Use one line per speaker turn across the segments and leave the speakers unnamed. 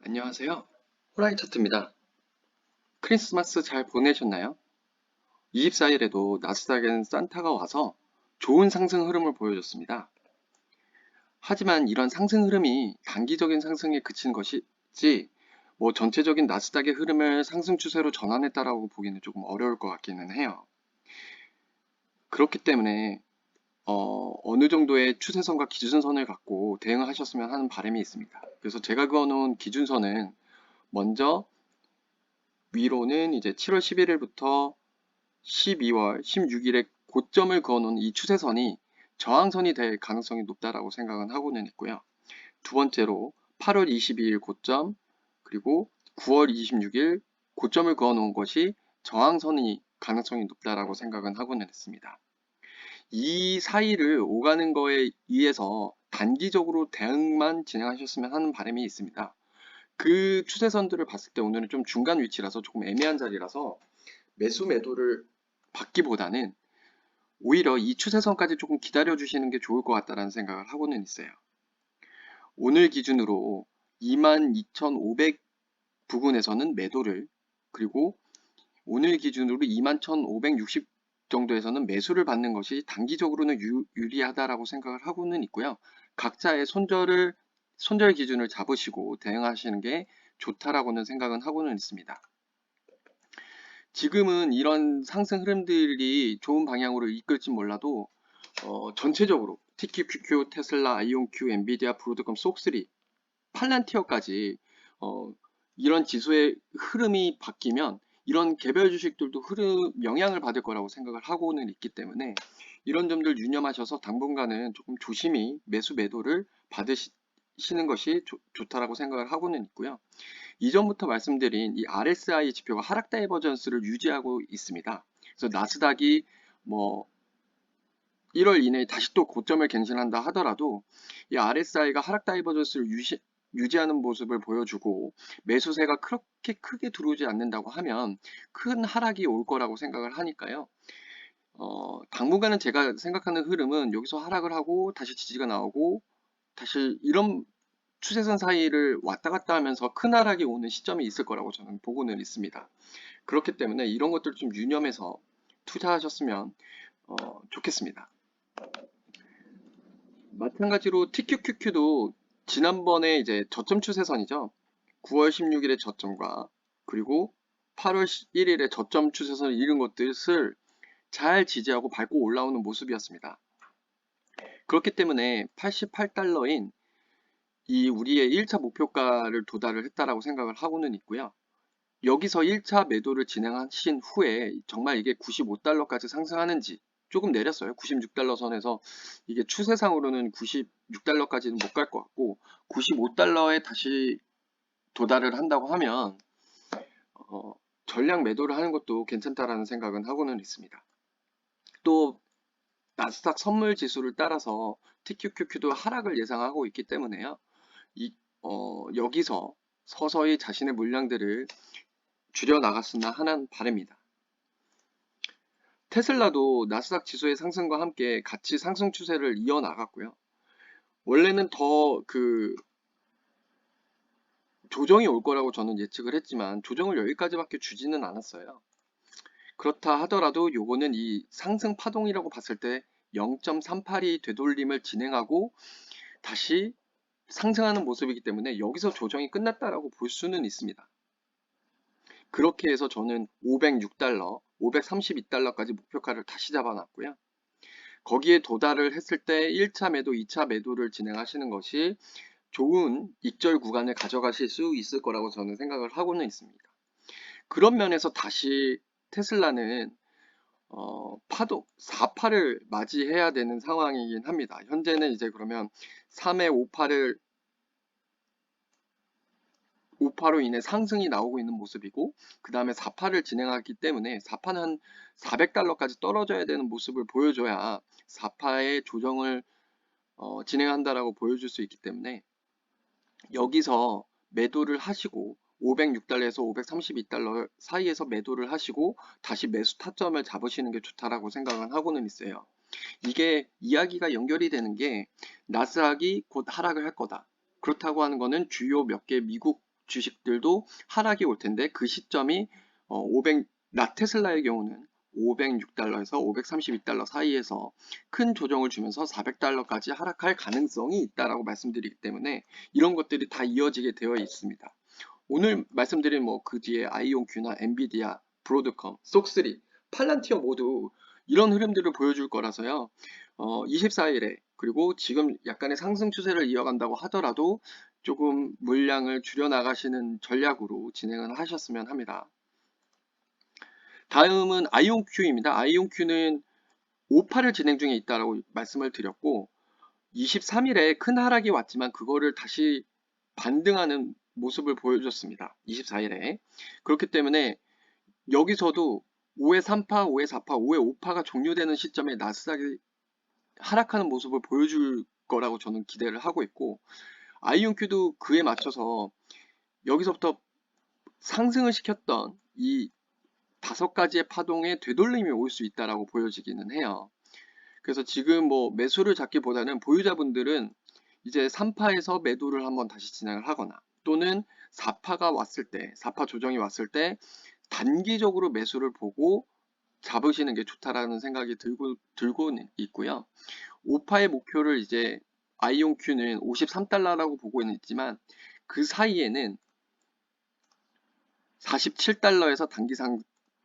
안녕하세요. 호라이 차트입니다. 크리스마스 잘 보내셨나요? 24일에도 나스닥엔 산타가 와서 좋은 상승 흐름을 보여줬습니다. 하지만 이런 상승 흐름이 단기적인 상승에 그친 것이지 전체적인 나스닥의 흐름을 상승 추세로 전환했다라고 보기는 조금 어려울 것 같기는 해요. 그렇기 때문에 어느 정도의 추세선과 기준선을 갖고 대응을 하셨으면 하는 바람이 있습니다. 그래서 제가 그어놓은 기준선은 먼저 위로는 이제 7월 11일부터 12월 16일에 고점을 그어놓은 이 추세선이 저항선이 될 가능성이 높다라고 생각은 하고는 있고요. 두 번째로 8월 22일 고점 그리고 9월 26일 고점을 그어놓은 것이 저항선이 가능성이 높다라고 생각은 하고는 있습니다. 이 사이를 오가는 거에 의해서 단기적으로 대응만 진행하셨으면 하는 바람이 있습니다. 그 추세선들을 봤을 때 오늘은 좀 중간 위치라서 조금 애매한 자리라서 매수 매도를 받기보다는 오히려 이 추세선까지 조금 기다려 주시는 게 좋을 것 같다는 생각을 하고는 있어요. 오늘 기준으로 22,500 부근에서는 매도를, 그리고 오늘 기준으로 21,560 정도에서는 매수를 받는 것이 단기적으로는 유리하다라고 생각을 하고는 있고요. 각자의 손절 기준을 잡으시고 대응하시는 게 좋다라고는 생각은 하고는 있습니다. 지금은 이런 상승 흐름들이 좋은 방향으로 이끌지 몰라도 전체적으로 TQQQ, 테슬라, 아이온Q, 엔비디아, 브로드컴, 속3, 팔란티어까지 이런 지수의 흐름이 바뀌면 이런 개별 주식들도 영향을 받을 거라고 생각을 하고는 있기 때문에 이런 점들 유념하셔서 당분간은 조금 조심히 매수 매도를 받으시는 것이 좋다라고 생각을 하고는 있고요. 이전부터 말씀드린 이 RSI 지표가 하락 다이버전스를 유지하고 있습니다. 그래서 나스닥이 뭐 1월 이내에 다시 또 고점을 갱신한다 하더라도 이 RSI가 하락 다이버전스를 유지하는 모습을 보여주고 매수세가 그렇게 크게 들어오지 않는다고 하면 큰 하락이 올 거라고 생각을 하니까요. 당분간은 제가 생각하는 흐름은 여기서 하락을 하고 다시 지지가 나오고 다시 이런 추세선 사이를 왔다 갔다 하면서 큰 하락이 오는 시점이 있을 거라고 저는 보고는 있습니다. 그렇기 때문에 이런 것들 좀 유념해서 투자하셨으면 좋겠습니다. 마찬가지로 TQQQ도 지난번에 이제 저점 추세선이죠. 9월 16일의 저점과 그리고 8월 1일의 저점 추세선을 이룬 것들을 잘 지지하고 밟고 올라오는 모습이었습니다. 그렇기 때문에 88달러인 이 우리의 1차 목표가를 도달을 했다라고 생각을 하고는 있고요. 여기서 1차 매도를 진행하신 후에 정말 이게 95달러까지 상승하는지 조금 내렸어요. 96달러 선에서 이게 추세상으로는 96달러까지는 못 갈 것 같고 95달러에 다시 도달을 한다고 하면 전량 매도를 하는 것도 괜찮다라는 생각은 하고는 있습니다. 또 나스닥 선물 지수를 따라서 TQQQ도 하락을 예상하고 있기 때문에요. 여기서 서서히 자신의 물량들을 줄여 나갔으면 하는 바람입니다. 테슬라도 나스닥 지수의 상승과 함께 같이 상승 추세를 이어나갔고요. 원래는 더 조정이 올 거라고 저는 예측을 했지만 조정을 여기까지밖에 주지는 않았어요. 그렇다 하더라도 요거는 이 상승 파동이라고 봤을 때 0.38이 되돌림을 진행하고 다시 상승하는 모습이기 때문에 여기서 조정이 끝났다라고 볼 수는 있습니다. 그렇게 해서 저는 506달러, 532달러까지 목표가를 다시 잡아놨고요. 거기에 도달을 했을 때 1차 매도, 2차 매도를 진행하시는 것이 좋은 익절 구간을 가져가실 수 있을 거라고 저는 생각을 하고는 있습니다. 그런 면에서 다시 테슬라는 파동 4파를 맞이해야 되는 상황이긴 합니다. 현재는 이제 그러면 3회 5파로 인해 상승이 나오고 있는 모습이고 그 다음에 4파를 진행하기 때문에 4파는 한 400달러까지 떨어져야 되는 모습을 보여줘야 4파의 조정을 진행한다라고 보여줄 수 있기 때문에 여기서 매도를 하시고 506달러에서 532달러 사이에서 매도를 하시고 다시 매수 타점을 잡으시는 게 좋다라고 생각은 하고는 있어요. 이게 이야기가 연결이 되는 게 나스닥이 곧 하락을 할 거다. 그렇다고 하는 거는 주요 몇 개 미국 주식들도 하락이 올 텐데 그 시점이 테슬라의 경우는 506달러에서 532달러 사이에서 큰 조정을 주면서 400달러까지 하락할 가능성이 있다라고 말씀드리기 때문에 이런 것들이 다 이어지게 되어 있습니다. 오늘 말씀드린 그 뒤에 아이온큐나 엔비디아, 브로드컴, 쏙3, 팔란티어 모두 이런 흐름들을 보여줄 거라서요. 24일에 그리고 지금 약간의 상승 추세를 이어간다고 하더라도 조금 물량을 줄여 나가시는 전략으로 진행을 하셨으면 합니다. 다음은 아이온큐입니다. 아이온큐는 5파를 진행 중에 있다고 말씀을 드렸고 23일에 큰 하락이 왔지만 그거를 다시 반등하는 모습을 보여줬습니다. 24일에. 그렇기 때문에 여기서도 5회 3파, 5회 4파, 5회 5파가 종료되는 시점에 나스닥이 하락하는 모습을 보여줄 거라고 저는 기대를 하고 있고 아이온큐도 그에 맞춰서 여기서부터 상승을 시켰던 이 5가지의 파동에 되돌림이 올 수 있다라고 보여지기는 해요. 그래서 지금 매수를 잡기보다는 보유자분들은 이제 3파에서 매도를 한번 다시 진행을 하거나 또는 4파가 왔을 때, 4파 조정이 왔을 때 단기적으로 매수를 보고 잡으시는 게 좋다라는 생각이 들고 있고요. 5파의 목표를 이제 아이온큐는 53달러라고 보고는 있지만 그 사이에는 47달러에서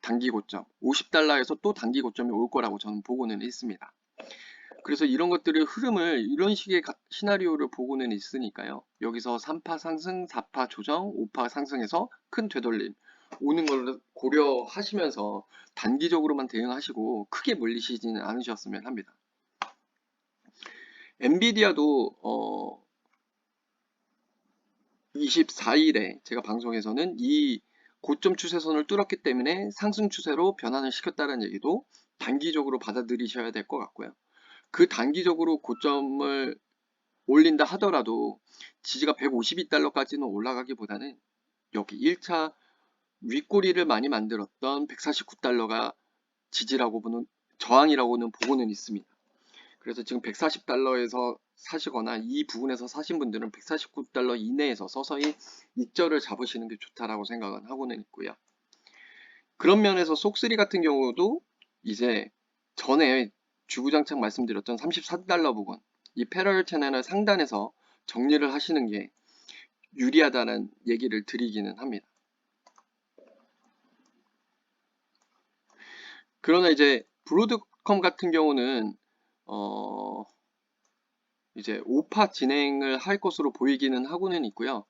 단기 고점, 50달러에서 또 단기 고점이 올 거라고 저는 보고는 있습니다. 그래서 이런 것들을 흐름을 이런 식의 시나리오를 보고는 있으니까요. 여기서 3파 상승, 4파 조정, 5파 상승해서 큰 되돌림 오는 걸 고려하시면서 단기적으로만 대응하시고 크게 물리시지는 않으셨으면 합니다. 엔비디아도 24일에 제가 방송에서는 이 고점 추세선을 뚫었기 때문에 상승 추세로 변환을 시켰다는 얘기도 단기적으로 받아들이셔야 될 것 같고요. 그 단기적으로 고점을 올린다 하더라도 지지가 152달러까지는 올라가기보다는 여기 1차 윗꼬리를 많이 만들었던 149달러가 지지라고 보는 저항이라고는 보고는 있습니다. 그래서 지금 140달러에서 사시거나 이 부분에서 사신 분들은 149달러 이내에서 서서히 익절을 잡으시는 게 좋다라고 생각은 하고는 있고요. 그런 면에서 쏙3 같은 경우도 이제 전에 주구장창 말씀드렸던 34달러 부분 이 패럴 채널을 상단에서 정리를 하시는 게 유리하다는 얘기를 드리기는 합니다. 그러나 이제 브로드컴 같은 경우는 이제 5파 진행을 할 것으로 보이기는 하고는 있고요.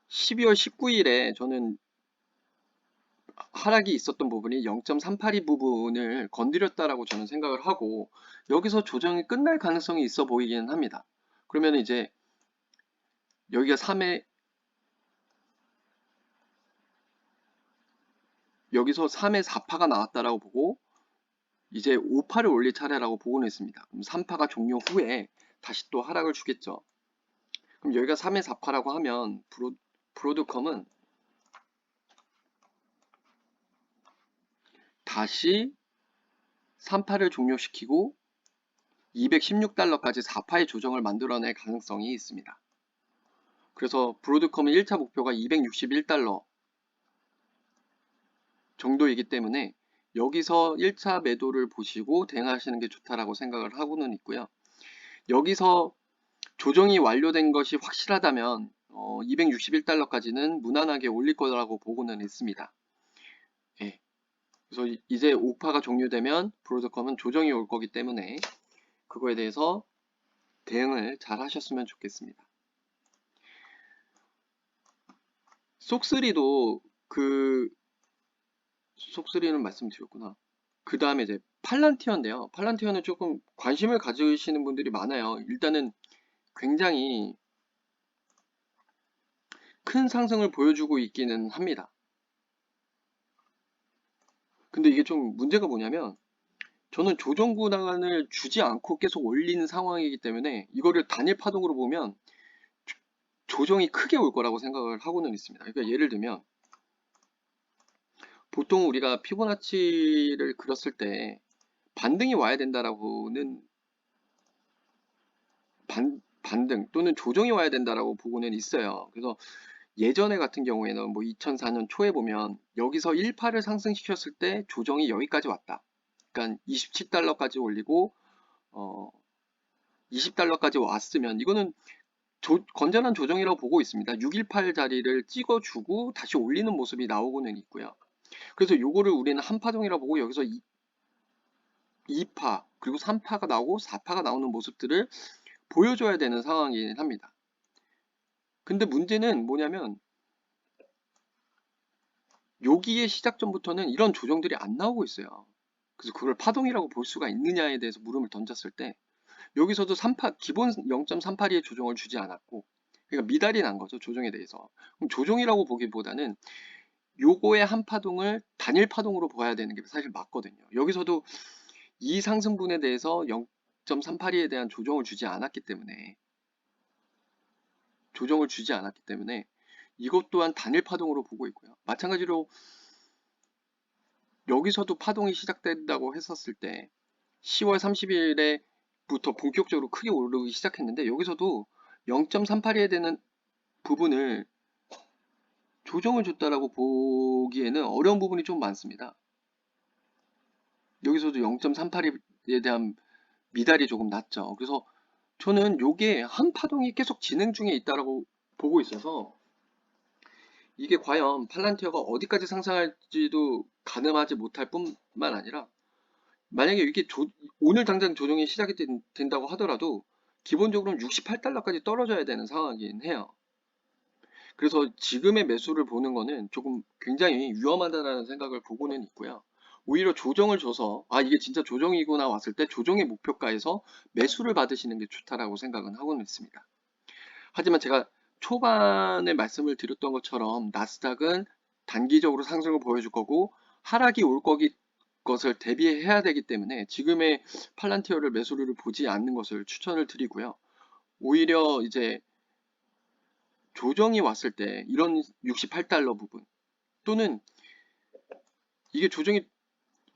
12월 19일에 저는 하락이 있었던 부분이 0.382 부분을 건드렸다라고 저는 생각을 하고 여기서 조정이 끝날 가능성이 있어 보이기는 합니다. 그러면 이제 여기가 3회 여기서 3회 4파가 나왔다라고 보고 이제 5파를 올릴 차례라고 보고는 있습니다. 그럼 3파가 종료 후에 다시 또 하락을 주겠죠. 그럼 여기가 3회 4파라고 하면 브로드컴은 다시 3파를 종료시키고 216달러까지 4파의 조정을 만들어낼 가능성이 있습니다. 그래서 브로드컴의 1차 목표가 261달러 정도이기 때문에 여기서 1차 매도를 보시고 대응하시는 게 좋다라고 생각을 하고는 있고요. 여기서 조정이 완료된 것이 확실하다면 261달러까지는 무난하게 올릴 거라고 보고는 있습니다. 예. 그래서 이제 5파가 종료되면 브로드컴은 조정이 올 거기 때문에 그거에 대해서 대응을 잘 하셨으면 좋겠습니다. 쏙3도 쏙3는 말씀드렸구나. 그 다음에 이제 팔란티어인데요. 팔란티어는 조금 관심을 가지시는 분들이 많아요. 일단은 굉장히 큰 상승을 보여주고 있기는 합니다. 근데 이게 좀 문제가 뭐냐면 저는 조정 구간을 주지 않고 계속 올리는 상황이기 때문에 이거를 단일 파동으로 보면 조정이 크게 올 거라고 생각을 하고는 있습니다. 그러니까 예를 들면 보통 우리가 피보나치를 그렸을 반등이 와야 된다라고는 반등 또는 조정이 와야 된다라고 보고는 있어요. 그래서 예전에 같은 경우에는 뭐 2004년 초에 보면 여기서 1파를 상승시켰을 때 조정이 여기까지 왔다. 그러니까 27달러까지 올리고 20달러까지 왔으면 이거는 건전한 조정이라고 보고 있습니다. 618 자리를 찍어주고 다시 올리는 모습이 나오고는 있고요. 그래서 요거를 우리는 한파동이라고 보고 여기서 2파 그리고 3파가 나오고 4파가 나오는 모습들을 보여줘야 되는 상황이긴 합니다. 근데 문제는 뭐냐면 여기의 시작 전부터는 이런 조정들이 안 나오고 있어요. 그래서 그걸 파동이라고 볼 수가 있느냐에 대해서 물음을 던졌을 때 여기서도 3파, 기본 0.38의 조정을 주지 않았고 그러니까 미달이 난 거죠. 조정에 대해서. 그럼 조정이라고 보기보다는 요거의 한 파동을 단일 파동으로 봐야 되는 게 사실 맞거든요. 여기서도 이 상승분에 대해서 0.382에 대한 조정을 주지 않았기 때문에 이것 또한 단일 파동으로 보고 있고요. 마찬가지로 여기서도 파동이 시작된다고 했었을 때 10월 30일에부터 본격적으로 크게 오르기 시작했는데 여기서도 0.382에 대한 부분을 조정을 줬다라고 보기에는 어려운 부분이 좀 많습니다. 여기서도 0.38에 대한 미달이 조금 낮죠. 그래서 저는 요게 한 파동이 계속 진행 중에 있다라고 보고 있어서 이게 과연 팔란티어가 어디까지 상승할지도 가늠하지 못할 뿐만 아니라 만약에 이게 오늘 당장 조정이 시작이 된다고 하더라도 기본적으로는 68달러까지 떨어져야 되는 상황이긴 해요. 그래서 지금의 매수를 보는 거는 조금 굉장히 위험하다는 생각을 보고는 있고요. 오히려 조정을 줘서 이게 진짜 조정이구나 왔을 때 조정의 목표가에서 매수를 받으시는 게 좋다라고 생각은 하고는 있습니다. 하지만 제가 초반에 말씀을 드렸던 것처럼 나스닥은 단기적으로 상승을 보여줄 거고 하락이 올 것을 대비해야 되기 때문에 지금의 팔란티어를 매수를 보지 않는 것을 추천을 드리고요. 오히려 이제 조정이 왔을 때 이런 68달러 부분 또는 이게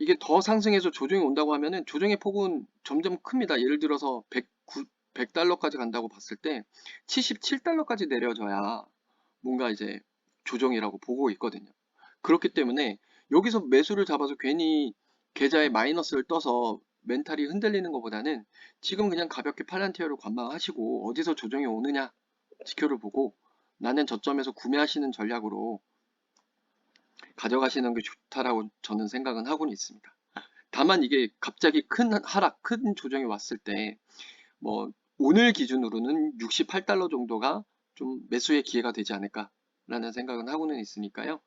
이게 더 상승해서 조정이 온다고 하면은 조정의 폭은 점점 큽니다. 예를 들어서 100달러까지 간다고 봤을 때 77달러까지 내려져야 뭔가 이제 조정이라고 보고 있거든요. 그렇기 때문에 여기서 매수를 잡아서 괜히 계좌에 마이너스를 떠서 멘탈이 흔들리는 것보다는 지금 그냥 가볍게 팔란티어를 관망하시고 어디서 조정이 오느냐 지표를 보고 나는 저점에서 구매하시는 전략으로 가져가시는 게 좋다라고 저는 생각은 하고는 있습니다. 다만 이게 갑자기 큰 하락, 큰 조정이 왔을 때 뭐 오늘 기준으로는 68달러 정도가 좀 매수의 기회가 되지 않을까라는 생각은 하고는 있으니까요.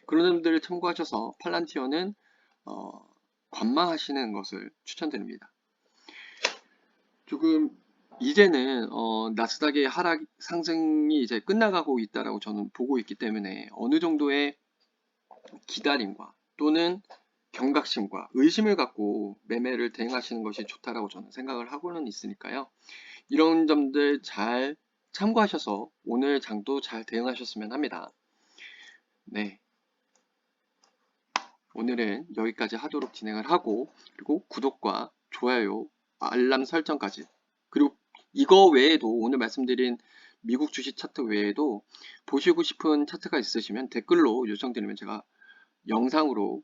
그런 점들을 참고하셔서 팔란티어는 관망하시는 것을 추천드립니다. 조금 이제는 나스닥의 하락 상승이 이제 끝나가고 있다라고 저는 보고 있기 때문에 어느 정도의 기다림과 또는 경각심과 의심을 갖고 매매를 대응하시는 것이 좋다라고 저는 생각을 하고는 있으니까요. 이런 점들 잘 참고하셔서 오늘 장도 잘 대응하셨으면 합니다. 네. 오늘은 여기까지 하도록 진행을 하고 그리고 구독과 좋아요, 알람 설정까지 그리고 이거 외에도 오늘 말씀드린 미국 주식 차트 외에도 보시고 싶은 차트가 있으시면 댓글로 요청드리면 제가 영상으로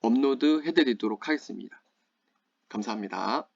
업로드 해드리도록 하겠습니다. 감사합니다.